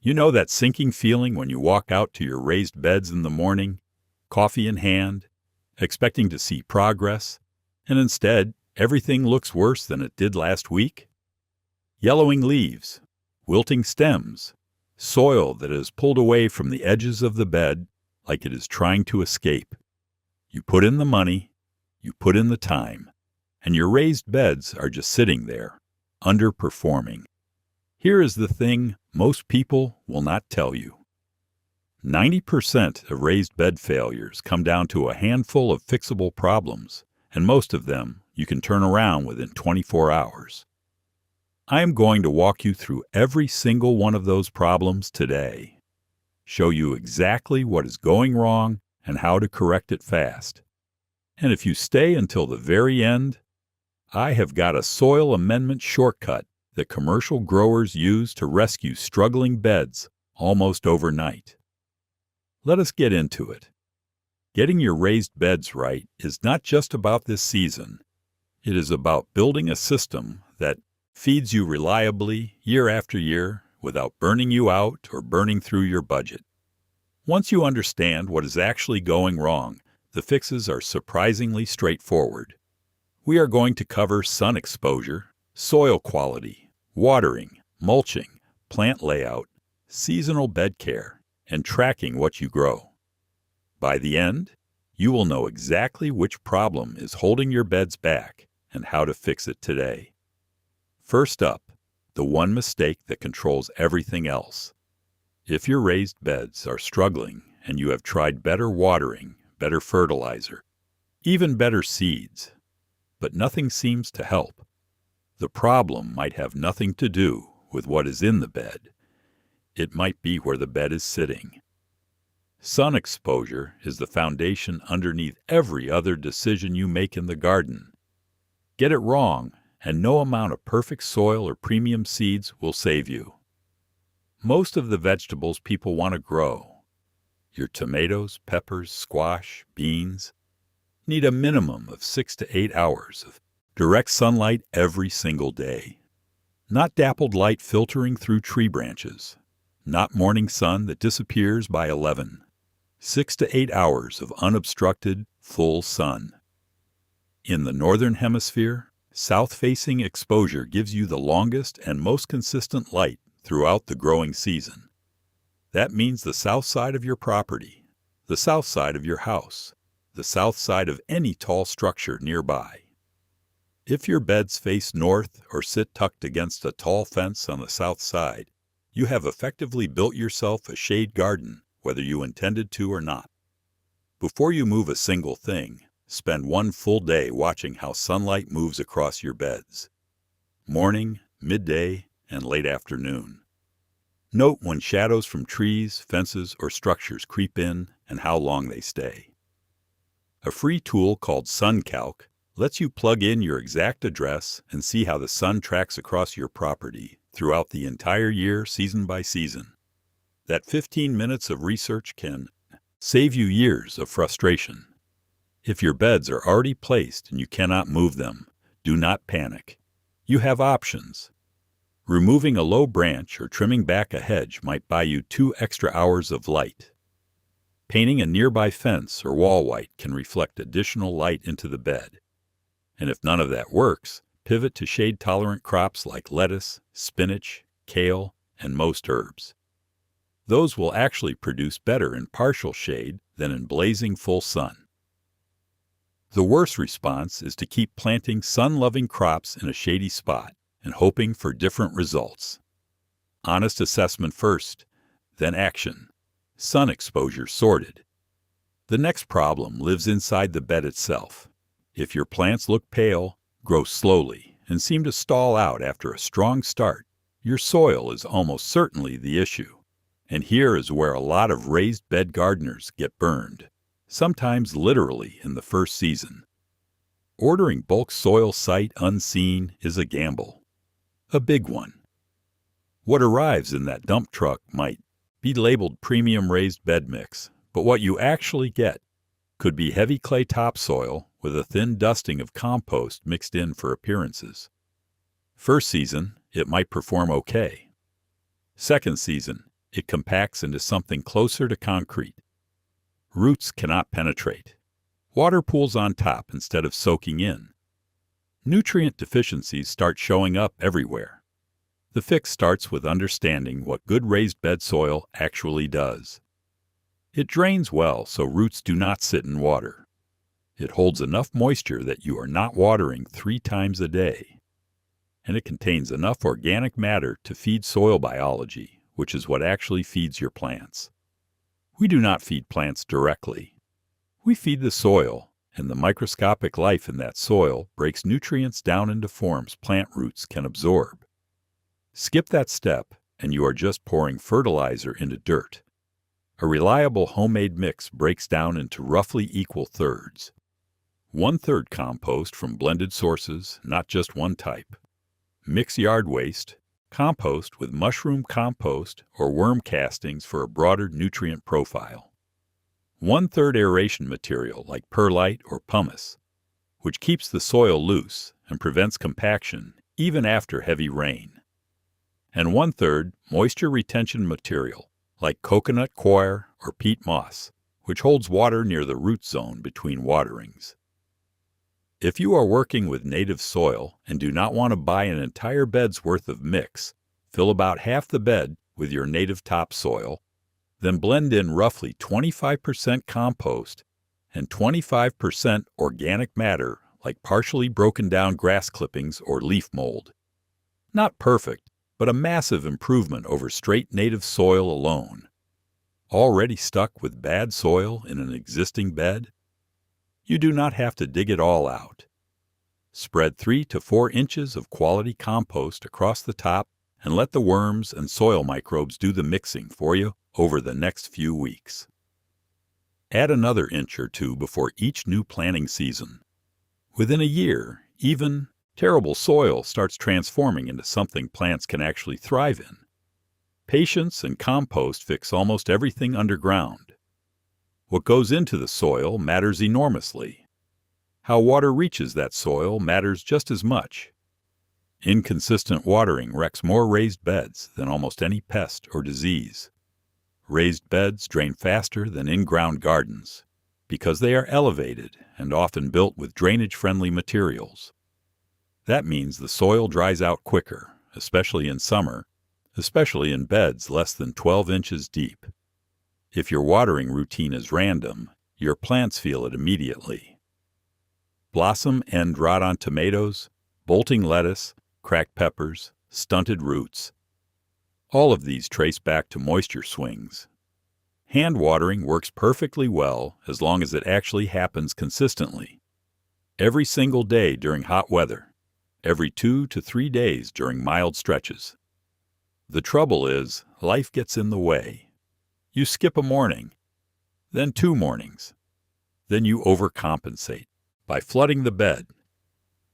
You know that sinking feeling when you walk out to your raised beds in the morning, coffee in hand, expecting to see progress, and instead everything looks worse than it did last week? Yellowing leaves, wilting stems, soil that is pulled away from the edges of the bed like it is trying to escape. You put in the money, you put in the time, and your raised beds are just sitting there, underperforming. Here is the thing most people will not tell you. 90% of raised bed failures come down to a handful of fixable problems, and most of them you can turn around within 24 hours. I am going to walk you through every single one of those problems today, show you exactly what is going wrong and how to correct it fast. And if you stay until the very end, I have got a soil amendment shortcut that commercial growers use to rescue struggling beds almost overnight. Let us get into it. Getting your raised beds right is not just about this season. It is about building a system that feeds you reliably year after year without burning you out or burning through your budget. Once you understand what is actually going wrong, the fixes are surprisingly straightforward. We are going to cover sun exposure, soil quality, watering, mulching, plant layout, seasonal bed care, and tracking what you grow. By the end, you will know exactly which problem is holding your beds back and how to fix it today. First up, the one mistake that controls everything else. If your raised beds are struggling and you have tried better watering, better fertilizer, even better seeds, but nothing seems to help, the problem might have nothing to do with what is in the bed. It might be where the bed is sitting. Sun exposure is the foundation underneath every other decision you make in the garden. Get it wrong, and no amount of perfect soil or premium seeds will save you. Most of the vegetables people want to grow, your tomatoes, peppers, squash, beans, need a minimum of 6 to 8 hours of direct sunlight every single day. Not dappled light filtering through tree branches. Not morning sun that disappears by 11. 6 to 8 hours of unobstructed, full sun. In the northern hemisphere, south-facing exposure gives you the longest and most consistent light throughout the growing season. That means the south side of your property, the south side of your house, the south side of any tall structure nearby. If your beds face north or sit tucked against a tall fence on the south side, you have effectively built yourself a shade garden, whether you intended to or not. Before you move a single thing, spend one full day watching how sunlight moves across your beds. Morning, midday, and late afternoon. Note when shadows from trees, fences, or structures creep in and how long they stay. A free tool called SunCalc lets you plug in your exact address and see how the sun tracks across your property throughout the entire year, season by season. That 15 minutes of research can save you years of frustration. If your beds are already placed and you cannot move them, do not panic. You have options. Removing a low branch or trimming back a hedge might buy you 2 extra hours of light. Painting a nearby fence or wall white can reflect additional light into the bed. And if none of that works, pivot to shade-tolerant crops like lettuce, spinach, kale, and most herbs. Those will actually produce better in partial shade than in blazing full sun. The worst response is to keep planting sun-loving crops in a shady spot and hoping for different results. Honest assessment first, then action. Sun exposure sorted. The next problem lives inside the bed itself. If your plants look pale, grow slowly, and seem to stall out after a strong start, your soil is almost certainly the issue. And here is where a lot of raised bed gardeners get burned, sometimes literally in the first season. Ordering bulk soil sight unseen is a gamble. A big one. What arrives in that dump truck might be labeled premium raised bed mix, but what you actually get could be heavy clay topsoil with a thin dusting of compost mixed in for appearances. First season, it might perform okay. Second season, it compacts into something closer to concrete. Roots cannot penetrate. Water pools on top instead of soaking in. Nutrient deficiencies start showing up everywhere. The fix starts with understanding what good raised bed soil actually does. It drains well so roots do not sit in water. It holds enough moisture that you are not watering 3 times a day. And it contains enough organic matter to feed soil biology, which is what actually feeds your plants. We do not feed plants directly. We feed the soil, and the microscopic life in that soil breaks nutrients down into forms plant roots can absorb. Skip that step, and you are just pouring fertilizer into dirt. A reliable homemade mix breaks down into roughly equal thirds. 1/3 compost from blended sources, not just one type. Mix yard waste, compost with mushroom compost or worm castings for a broader nutrient profile. 1/3 aeration material like perlite or pumice, which keeps the soil loose and prevents compaction even after heavy rain. And 1/3 moisture retention material like coconut coir or peat moss, which holds water near the root zone between waterings. If you are working with native soil and do not want to buy an entire bed's worth of mix, fill about half the bed with your native topsoil, then blend in roughly 25% compost and 25% organic matter like partially broken down grass clippings or leaf mold. Not perfect, but a massive improvement over straight native soil alone. Already stuck with bad soil in an existing bed? You do not have to dig it all out. Spread 3 to 4 inches of quality compost across the top and let the worms and soil microbes do the mixing for you over the next few weeks. Add another inch or 2 before each new planting season. Within a year, even terrible soil starts transforming into something plants can actually thrive in. Patience and compost fix almost everything underground. What goes into the soil matters enormously. How water reaches that soil matters just as much. Inconsistent watering wrecks more raised beds than almost any pest or disease. Raised beds drain faster than in-ground gardens because they are elevated and often built with drainage-friendly materials. That means the soil dries out quicker, especially in summer, especially in beds less than 12 inches deep. If your watering routine is random, your plants feel it immediately. Blossom end rot on tomatoes, bolting lettuce, cracked peppers, stunted roots. All of these trace back to moisture swings. Hand watering works perfectly well as long as it actually happens consistently. Every single day during hot weather. Every 2 to 3 days during mild stretches. The trouble is, life gets in the way. You skip a morning, then 2 mornings. Then you overcompensate by flooding the bed.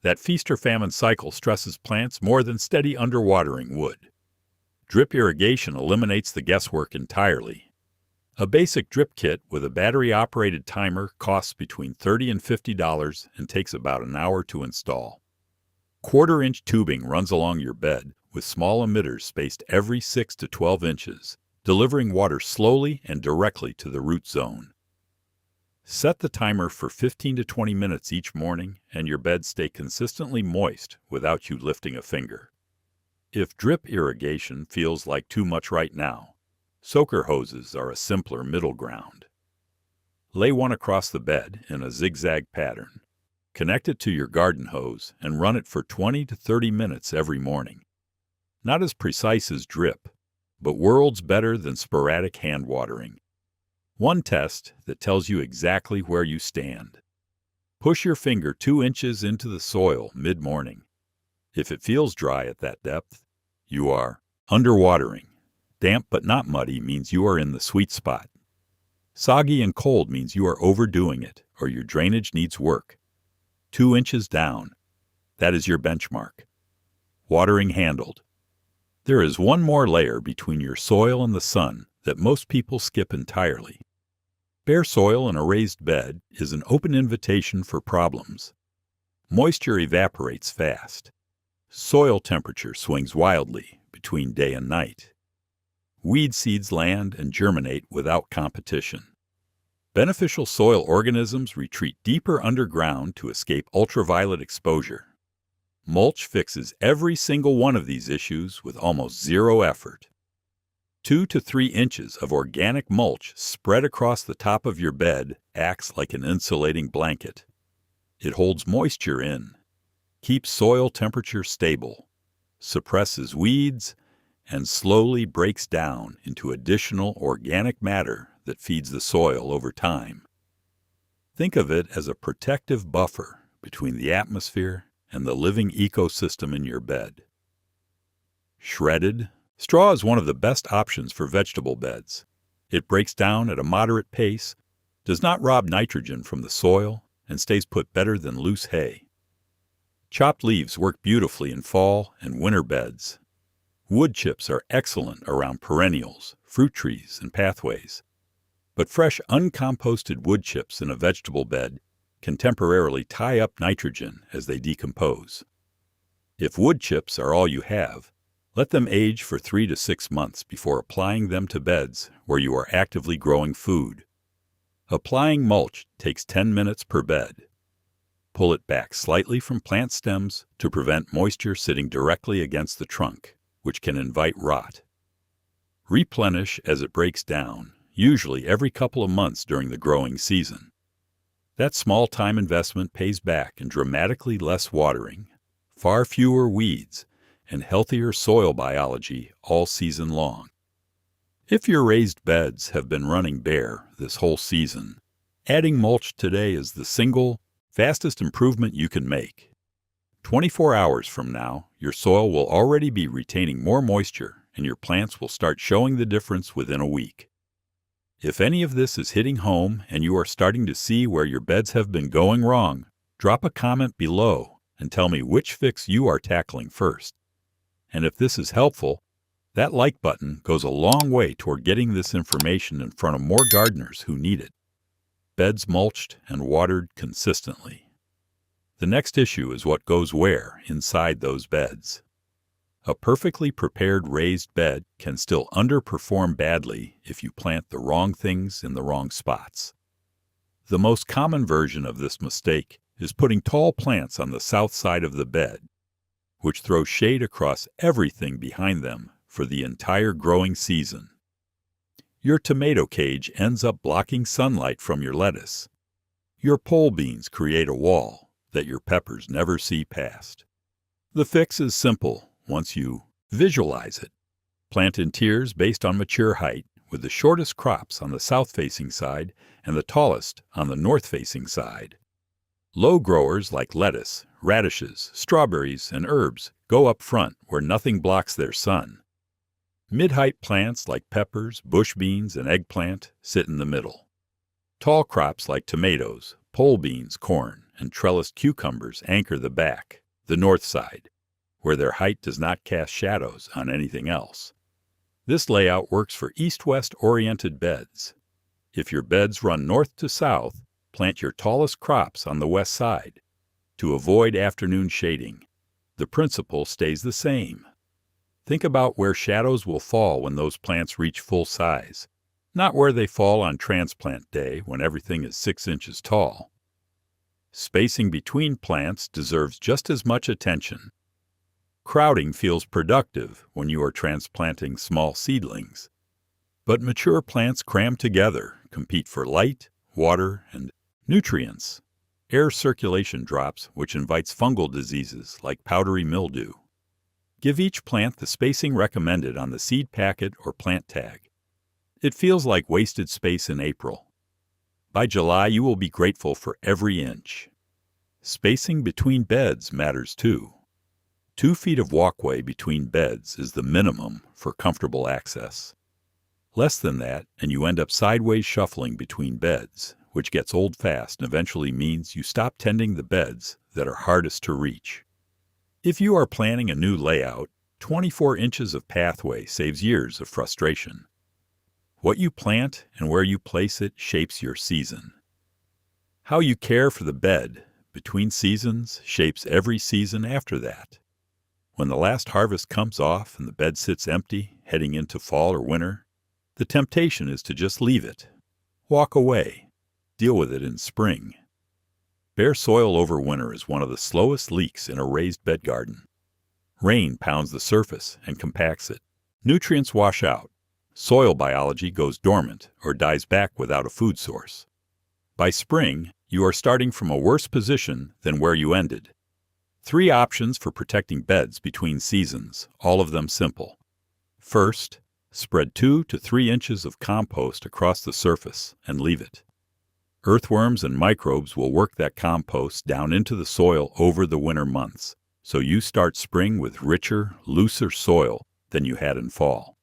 That feast or famine cycle stresses plants more than steady underwatering would. Drip irrigation eliminates the guesswork entirely. A basic drip kit with a battery-operated timer costs between $30 and $50 and takes about an hour to install. 1/4-inch tubing runs along your bed with small emitters spaced every 6 to 12 inches, delivering water slowly and directly to the root zone. Set the timer for 15 to 20 minutes each morning and your beds stay consistently moist without you lifting a finger. If drip irrigation feels like too much right now, soaker hoses are a simpler middle ground. Lay one across the bed in a zigzag pattern. Connect it to your garden hose and run it for 20 to 30 minutes every morning. Not as precise as drip, but worlds better than sporadic hand watering. One test that tells you exactly where you stand. Push your finger 2 inches into the soil mid-morning. If it feels dry at that depth, you are underwatering. Damp but not muddy means you are in the sweet spot. Soggy and cold means you are overdoing it or your drainage needs work. 2 inches down. That is your benchmark. Watering handled. There is one more layer between your soil and the sun that most people skip entirely. Bare soil in a raised bed is an open invitation for problems. Moisture evaporates fast. Soil temperature swings wildly between day and night. weed seeds land and germinate without competition. Beneficial soil organisms retreat deeper underground to escape ultraviolet exposure. Mulch fixes every single one of these issues with almost zero effort. 2 to 3 inches of organic mulch spread across the top of your bed acts like an insulating blanket. It holds moisture in, keeps soil temperature stable, suppresses weeds, and slowly breaks down into additional organic matter that feeds the soil over time. Think of it as a protective buffer between the atmosphere and the living ecosystem in your bed. Shredded straw is one of the best options for vegetable beds. It breaks down at a moderate pace, does not rob nitrogen from the soil, and stays put better than loose hay. Chopped leaves work beautifully in fall and winter beds. Wood chips are excellent around perennials, fruit trees, and pathways. But fresh uncomposted wood chips in a vegetable bed can temporarily tie up nitrogen as they decompose. If wood chips are all you have, let them age for 3 to 6 months before applying them to beds where you are actively growing food. Applying mulch takes 10 minutes per bed. Pull it back slightly from plant stems to prevent moisture sitting directly against the trunk, which can invite rot. Replenish as it breaks down, usually every couple of months during the growing season. That small time investment pays back in dramatically less watering, far fewer weeds, and healthier soil biology all season long. If your raised beds have been running bare this whole season, adding mulch today is the single, fastest improvement you can make. 24 hours from now, your soil will already be retaining more moisture and your plants will start showing the difference within a week. If any of this is hitting home and you are starting to see where your beds have been going wrong, drop a comment below and tell me which fix you are tackling first. And if this is helpful, that like button goes a long way toward getting this information in front of more gardeners who need it. Beds mulched and watered consistently. The next issue is what goes where inside those beds. A perfectly prepared raised bed can still underperform badly if you plant the wrong things in the wrong spots. The most common version of this mistake is putting tall plants on the south side of the bed, which throws shade across everything behind them for the entire growing season. Your tomato cage ends up blocking sunlight from your lettuce. Your pole beans create a wall that your peppers never see past. The fix is simple once you visualize it. Plant in tiers based on mature height, with the shortest crops on the south-facing side and the tallest on the north-facing side. Low growers like lettuce, radishes, strawberries, and herbs go up front where nothing blocks their sun. Mid-height plants like peppers, bush beans, and eggplant sit in the middle. Tall crops like tomatoes, pole beans, corn, and trellised cucumbers anchor the back, the north side, where their height does not cast shadows on anything else. This layout works for east-west oriented beds. If your beds run north to south, plant your tallest crops on the west side. To avoid afternoon shading, the principle stays the same. Think about where shadows will fall when those plants reach full size, not where they fall on transplant day when everything is 6 inches tall. Spacing between plants deserves just as much attention. Crowding feels productive when you are transplanting small seedlings. But mature plants crammed together compete for light, water, and nutrients. Air circulation drops, which invites fungal diseases like powdery mildew. Give each plant the spacing recommended on the seed packet or plant tag. It feels like wasted space in April. By July, you will be grateful for every inch. Spacing between beds matters too. 2 feet of walkway between beds is the minimum for comfortable access. Less than that, and you end up sideways shuffling between beds, which gets old fast and eventually means you stop tending the beds that are hardest to reach. If you are planning a new layout, 24 inches of pathway saves years of frustration. What you plant and where you place it shapes your season. How you care for the bed between seasons shapes every season after that. When the last harvest comes off and the bed sits empty, heading into fall or winter, the temptation is to just leave it. Walk away. Deal with it in spring. Bare soil over winter is one of the slowest leaks in a raised bed garden. Rain pounds the surface and compacts it. Nutrients wash out. Soil biology goes dormant or dies back without a food source. By spring, you are starting from a worse position than where you ended. 3 options for protecting beds between seasons, all of them simple. First, spread 2 to 3 inches of compost across the surface and leave it. Earthworms and microbes will work that compost down into the soil over the winter months, so you start spring with richer, looser soil than you had in fall.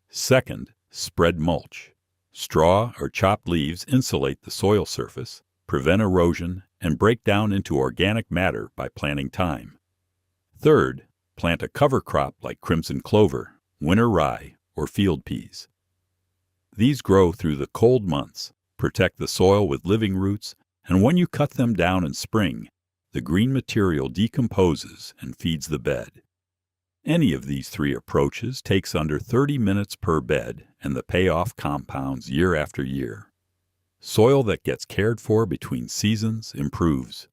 Second, spread mulch. Straw or chopped leaves insulate the soil surface, prevent erosion, and break down into organic matter by planting thyme. Third, plant a cover crop like crimson clover, winter rye, or field peas. These grow through the cold months, protect the soil with living roots, and when you cut them down in spring, the green material decomposes and feeds the bed. Any of these 3 approaches takes under 30 minutes per bed, and the payoff compounds year after year. Soil that gets cared for between seasons improves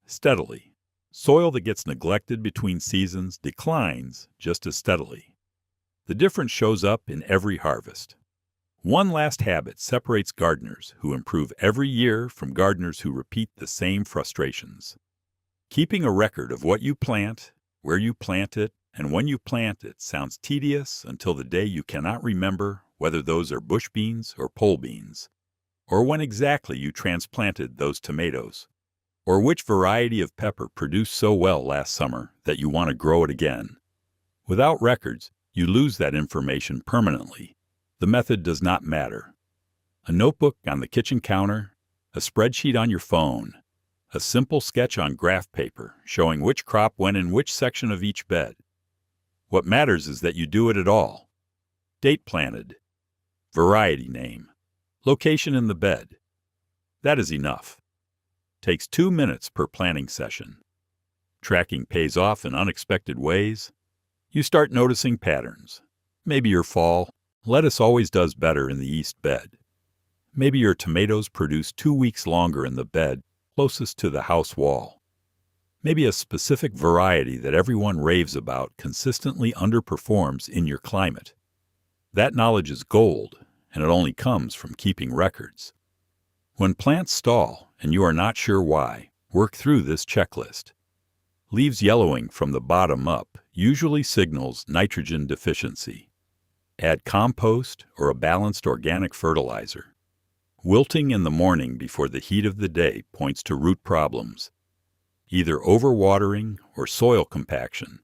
steadily. Soil that gets neglected between seasons declines just as steadily. The difference shows up in every harvest. One last habit separates gardeners who improve every year from gardeners who repeat the same frustrations. Keeping a record of what you plant, where you plant it, and when you plant it sounds tedious until the day you cannot remember whether those are bush beans or pole beans, or when exactly you transplanted those tomatoes, or which variety of pepper produced so well last summer that you want to grow it again. Without records, you lose that information permanently. The method does not matter. A notebook on the kitchen counter, a spreadsheet on your phone, a simple sketch on graph paper showing which crop went in which section of each bed. What matters is that you do it at all. Date planted, variety name, location in the bed. That is enough. Takes 2 minutes per planting session. Tracking pays off in unexpected ways. You start noticing patterns. Maybe your fall lettuce always does better in the east bed. Maybe your tomatoes produce 2 weeks longer in the bed closest to the house wall. Maybe a specific variety that everyone raves about consistently underperforms in your climate. That knowledge is gold, and it only comes from keeping records. When plants stall and you are not sure why, work through this checklist. Leaves yellowing from the bottom up usually signals nitrogen deficiency. Add compost or a balanced organic fertilizer. Wilting in the morning before the heat of the day points to root problems. Either overwatering or soil compaction.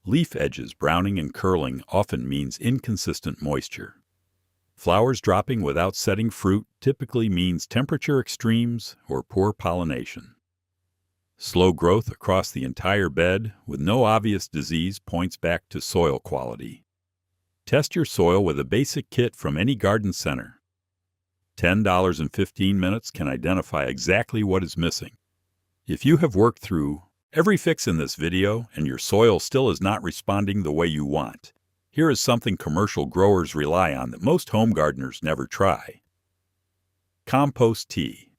Leaf edges browning and curling often means inconsistent moisture. Flowers dropping without setting fruit typically means temperature extremes or poor pollination. Slow growth across the entire bed with no obvious disease points back to soil quality. Test your soil with a basic kit from any garden center. $10 in 15 minutes can identify exactly what is missing. If you have worked through every fix in this video and your soil still is not responding the way you want, here is something commercial growers rely on that most home gardeners never try. Compost tea.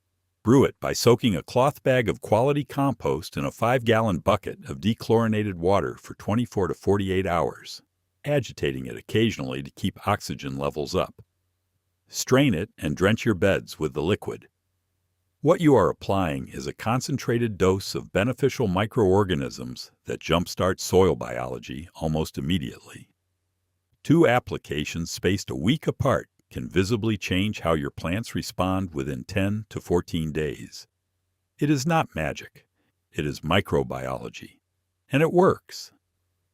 Brew it by soaking a cloth bag of quality compost in a 5-gallon bucket of dechlorinated water for 24 to 48 hours. Agitating it occasionally to keep oxygen levels up. Strain it and drench your beds with the liquid. What you are applying is a concentrated dose of beneficial microorganisms that jumpstart soil biology almost immediately. 2 applications spaced a week apart can visibly change how your plants respond within 10 to 14 days. It is not magic. It is microbiology. And it works.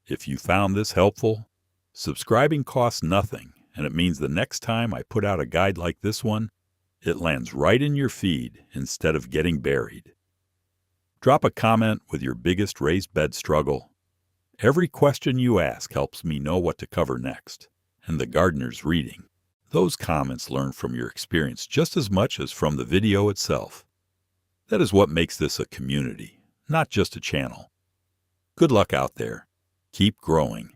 If you found this helpful, subscribing costs nothing, and it means the next time I put out a guide like this one, it lands right in your feed instead of getting buried. Drop a comment with your biggest raised bed struggle. Every question you ask helps me know what to cover next, and the gardener's reading. Those comments learn from your experience just as much as from the video itself. That is what makes this a community, not just a channel. Good luck out there. Keep growing.